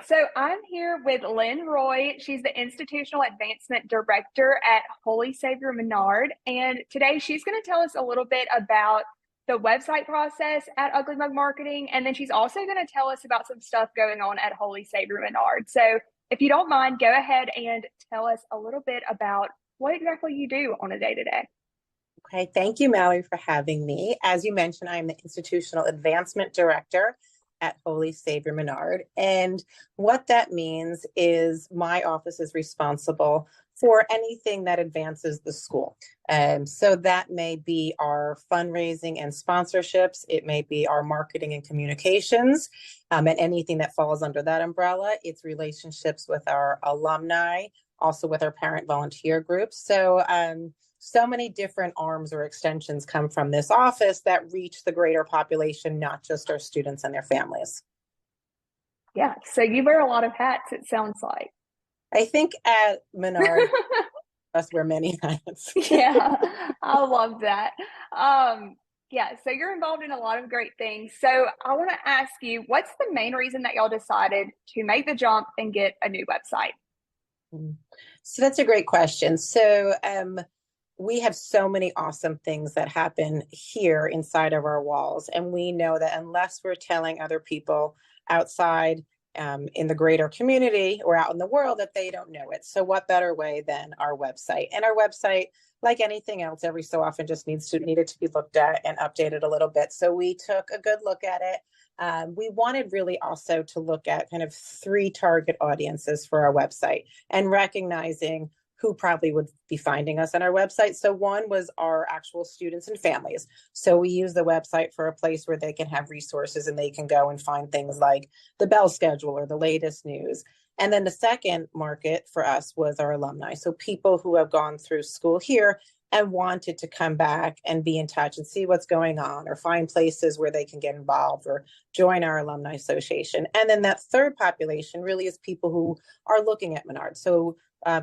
So I'm here with Lynn Roy. She's the Institutional Advancement Director at Holy Savior Menard. And today she's going to tell us a little bit about the website process at Ugly Mug Marketing. And then she's also going to tell us about some stuff going on at Holy Savior Menard. So if you don't mind, go ahead and tell us a little bit about what exactly you do on a day to day. Okay, thank you, Mallory, for having me. As you mentioned, I'm the Institutional Advancement Director at Holy Savior Menard. And what that means is my office is responsible for anything that advances the school. So that may be our fundraising and sponsorships. It may be our marketing and communications, and anything that falls under that umbrella. It's relationships with our alumni, also with our parent volunteer groups. So many different arms or extensions come from this office that reach the greater population, not just our students and their families. Yeah, so you wear a lot of hats, it sounds like. I think at Menard, us wear many hats. Yeah, I love that. Yeah, so you're involved in a lot of great things. So I want to ask you, what's the main reason that y'all decided to make the jump and get a new website? So that's a great question. So we have so many awesome things that happen here inside of our walls. And we know that unless we're telling other people outside in the greater community or out in the world that they don't know it. So what better way than our website? And our website, like anything else, every so often just needed to be looked at and updated a little bit. So we took a good look at it. We wanted really also to look at kind of 3 target audiences for our website and recognizing who probably would be finding us on our website. So one was our actual students and families. So we use the website for a place where they can have resources and they can go and find things like the bell schedule or the latest news. And then the second market for us was our alumni. So people who have gone through school here and wanted to come back and be in touch and see what's going on or find places where they can get involved or join our alumni association. And then that third population really is people who are looking at Menard. So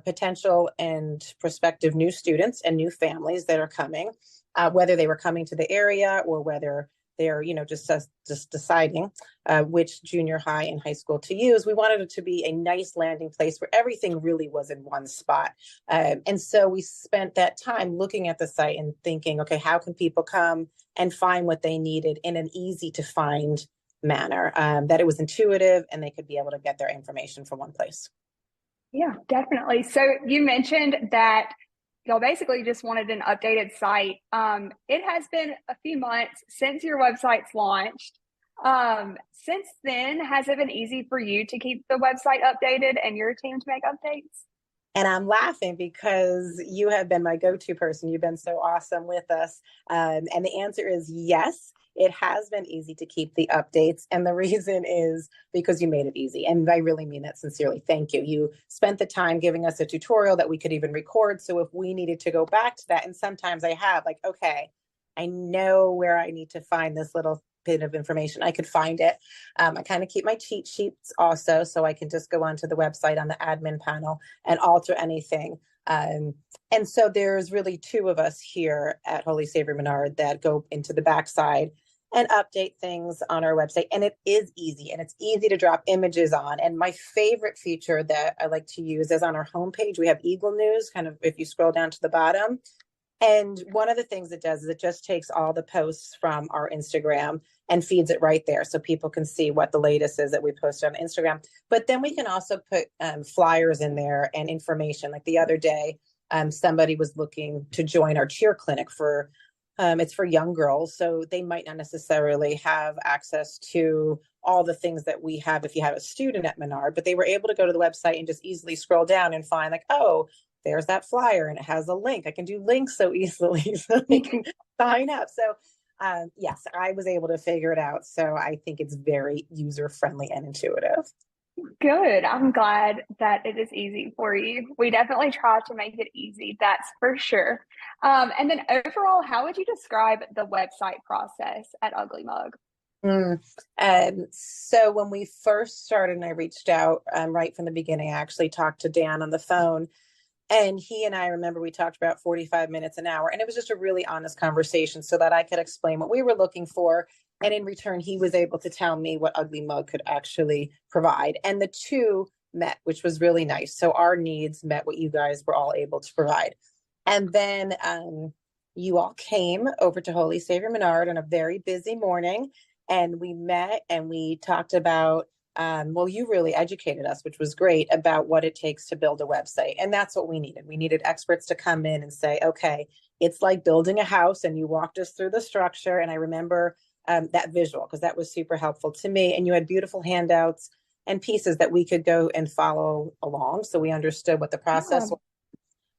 potential and prospective new students and new families that are coming, whether they were coming to the area or whether they're, just deciding which junior high and high school to use. We wanted it to be a nice landing place where everything really was in one spot. And so we spent that time looking at the site and thinking, okay, how can people come and find what they needed in an easy to find manner, that it was intuitive and they could be able to get their information from one place. Yeah, definitely. So you mentioned that y'all basically just wanted an updated site. It has been a few months since your website's launched. Since then, has it been easy for you to keep the website updated and your team to make updates? And I'm laughing because you have been my go-to person. You've been so awesome with us. And the answer is yes. It has been easy to keep the updates. And the reason is because you made it easy. And I really mean that sincerely. Thank you. You spent the time giving us a tutorial that we could even record. So if we needed to go back to that, and sometimes I have like, okay, I know where I need to find this little bit of information. I could find it. I kind of keep my cheat sheets also, so I can just go onto the website on the admin panel and alter anything. And so there's really 2 of us here at Holy Savior Menard that go into the backside and update things on our website. And it is easy, and it's easy to drop images on. And my favorite feature that I like to use is on our homepage, we have Eagle News, kind of if you scroll down to the bottom. And one of the things it does is it just takes all the posts from our Instagram and feeds it right there so people can see what the latest is that we posted on Instagram. But then we can also put flyers in there and information. Like the other day, somebody was looking to join our cheer clinic for it's for young girls, so they might not necessarily have access to all the things that we have if you have a student at Menard, but they were able to go to the website and just easily scroll down and find like, oh, there's that flyer and it has a link. I can do links so easily so they can sign up. So yes, I was able to figure it out. So I think it's very user-friendly and intuitive. Good. I'm glad that it is easy for you. We definitely try to make it easy, that's for sure. And then overall, how would you describe the website process at Ugly Mug? So when we first started and I reached out right from the beginning, I actually talked to Dan on the phone. And he and I remember we talked about 45 minutes an hour, and it was just a really honest conversation so that I could explain what we were looking for And in return, he was able to tell me what Ugly Mug could actually provide. And the two met, which was really nice. So our needs met what you guys were all able to provide. And then you all came over to Holy Savior Menard on a very busy morning, and we met and we talked about well, you really educated us, which was great, about what it takes to build a website. And that's what we needed. We needed experts to come in and say, okay, it's like building a house. And you walked us through the structure. And I remember that visual, because that was super helpful to me. And you had beautiful handouts and pieces that we could go and follow along. So we understood what the process Yeah. was.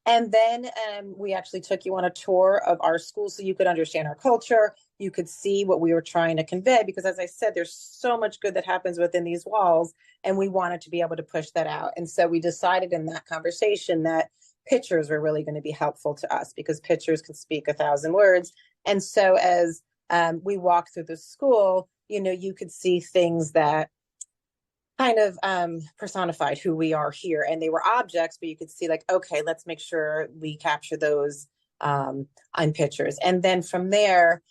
And then we actually took you on a tour of our school so you could understand our culture. You could see what we were trying to convey, because as I said, there's so much good that happens within these walls, and we wanted to be able to push that out. And so we decided in that conversation that pictures were really going to be helpful to us, because pictures can speak 1,000 words. And so as we walked through the school, you could see things that kind of personified who we are here. And they were objects, but you could see like, okay, let's make sure we capture those on pictures. And then from there,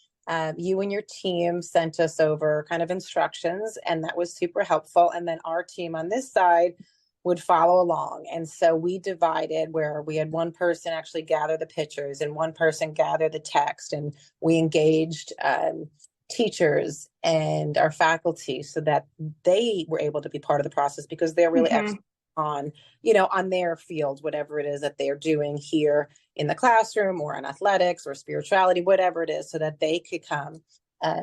you and your team sent us over kind of instructions, and that was super helpful. And then our team on this side would follow along. And so we divided, where we had one person actually gather the pictures and one person gather the text. And we engaged teachers and our faculty so that they were able to be part of the process, because they're really Mm-hmm. expert on, on their field, whatever it is that they're doing here in the classroom or in athletics or spirituality, whatever it is, so that they could come.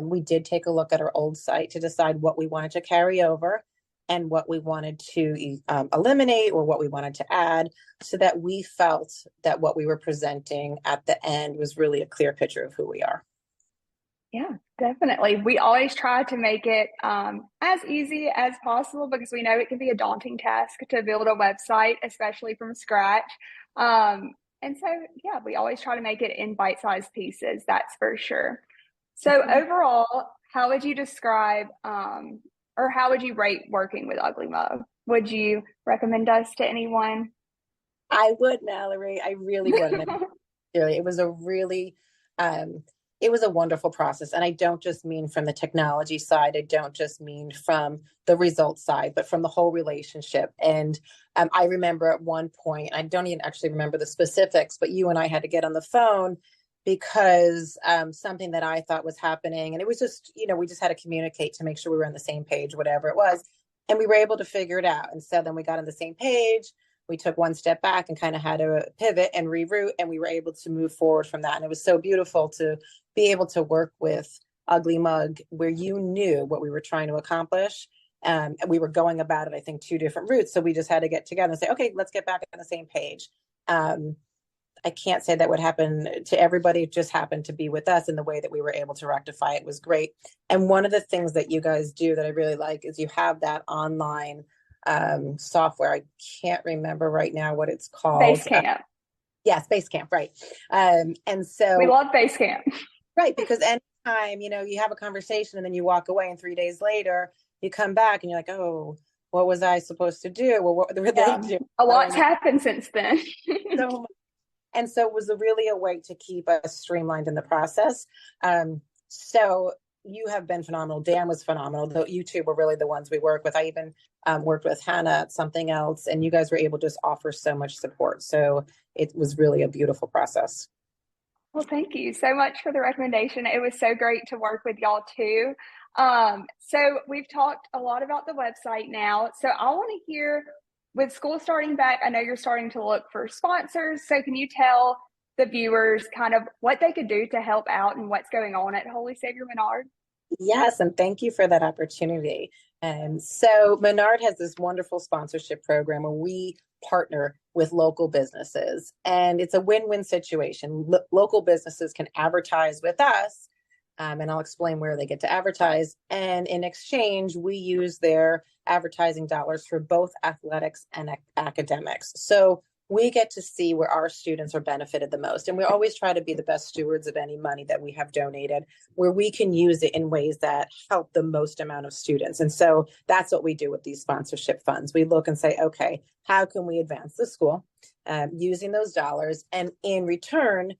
We did take a look at our old site to decide what we wanted to carry over and what we wanted to eliminate or what we wanted to add, so that we felt that what we were presenting at the end was really a clear picture of who we are. Yeah, definitely. We always try to make it as easy as possible, because we know it can be a daunting task to build a website, especially from scratch. And so, yeah, we always try to make it in bite-sized pieces, that's for sure. So overall, how would you describe or how would you rate working with Ugly Mug? Would you recommend us to anyone? I would, Mallory. I really would. And it was a really it was a wonderful process. And I don't just mean from the technology side. I don't just mean from the results side, but from the whole relationship. And I remember at one point, I don't even actually remember the specifics, but you and I had to get on the phone because something that I thought was happening. And it was just, we just had to communicate to make sure we were on the same page, whatever it was. And we were able to figure it out. And so then we got on the same page. We took one step back and kind of had to pivot and reroute, and we were able to move forward from that. And it was so beautiful to be able to work with Ugly Mug, where you knew what we were trying to accomplish. And we were going about it, I think, two different routes. So we just had to get together and say, okay, let's get back on the same page. I can't say that would happen to everybody. It just happened to be with us, and the way that we were able to rectify it was great. And one of the things that you guys do that I really like is you have that online software. I can't remember right now what it's called. Basecamp. Yes, Basecamp, right. And so We love Basecamp. right, because anytime, you have a conversation and then you walk away, and 3 days later you come back and you're like, oh, what was I supposed to do? Well, what were they doing? A lot's happened since then. So, and so it was really a way to keep us streamlined in the process. So you have been phenomenal. Dan was phenomenal. Though you two were really the ones we work with. I even worked with Hannah at something else, and you guys were able to just offer so much support. So it was really a beautiful process. Well, thank you so much for the recommendation. It was so great to work with y'all too. So we've talked a lot about the website now. So I want to hear, with school starting back, I know you're starting to look for sponsors. So can you tell the viewers kind of what they could do to help out and what's going on at Holy Savior Menard? Yes, and thank you for that opportunity. And so Menard has this wonderful sponsorship program where we partner with local businesses, and it's a win-win situation. Local businesses can advertise with us, and I'll explain where they get to advertise. And in exchange, we use their advertising dollars for both athletics and academics. So we get to see where our students are benefited the most. And we always try to be the best stewards of any money that we have donated, where we can use it in ways that help the most amount of students. And so that's what we do with these sponsorship funds. We look and say, okay, how can we advance the school using those dollars? And in return,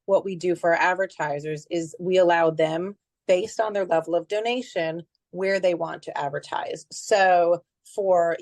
what we do for our advertisers is we allow them based on their level of donation where they want to advertise. So for,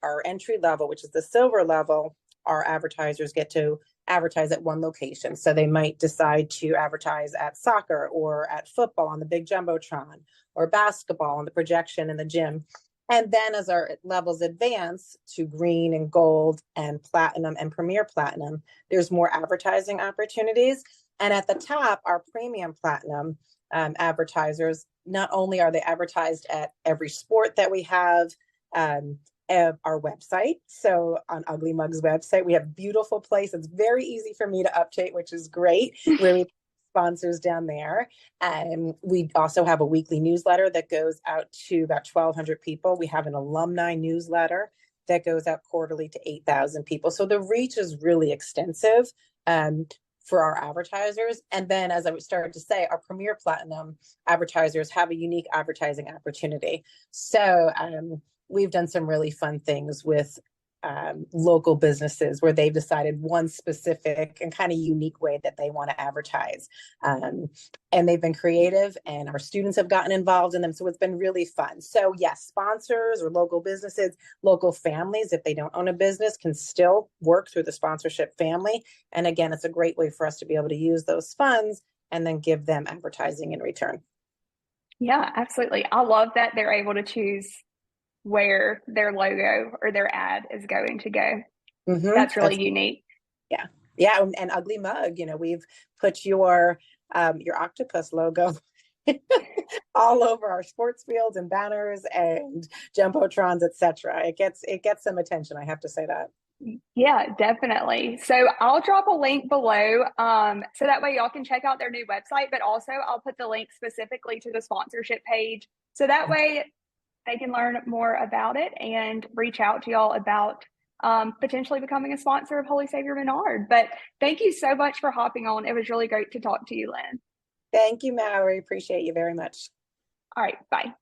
our entry level, which is the silver level, our advertisers get to advertise at one location. So they might decide to advertise at soccer or at football on the big jumbotron, or basketball on the projection in the gym. And then as our levels advance to green and gold and platinum and premier platinum, there's more advertising opportunities. And at the top, our premium platinum advertisers, not only are they advertised at every sport that we have, our website. So on Ugly Mug's website, we have a beautiful place. It's very easy for me to update, which is great, where we sponsors down there. And we also have a weekly newsletter that goes out to about 1,200 people. We have an alumni newsletter that goes out quarterly to 8,000 people. So the reach is really extensive for our advertisers. And then, as I started to say, our Premier Platinum advertisers have a unique advertising opportunity. So we've done some really fun things with local businesses where they've decided one specific and kind of unique way that they want to advertise. And they've been creative, and our students have gotten involved in them. So it's been really fun. So yes, sponsors or local businesses, local families, if they don't own a business, can still work through the sponsorship family. And again, it's a great way for us to be able to use those funds and then give them advertising in return. Yeah, absolutely. I love that they're able to choose where their logo or their ad is going to go. That's really unique. Yeah. Yeah. And Ugly Mug, we've put your octopus logo all over our sports fields and banners and jumbotrons, etc. It gets some attention, I have to say that. Yeah, definitely. So I'll drop a link below so that way y'all can check out their new website, but also I'll put the link specifically to the sponsorship page. So that way they can learn more about it and reach out to y'all about potentially becoming a sponsor of Holy Savior Menard. But thank you so much for hopping on. It was really great to talk to you, Lynn. Thank you, Mallory. Appreciate you very much. All right, bye.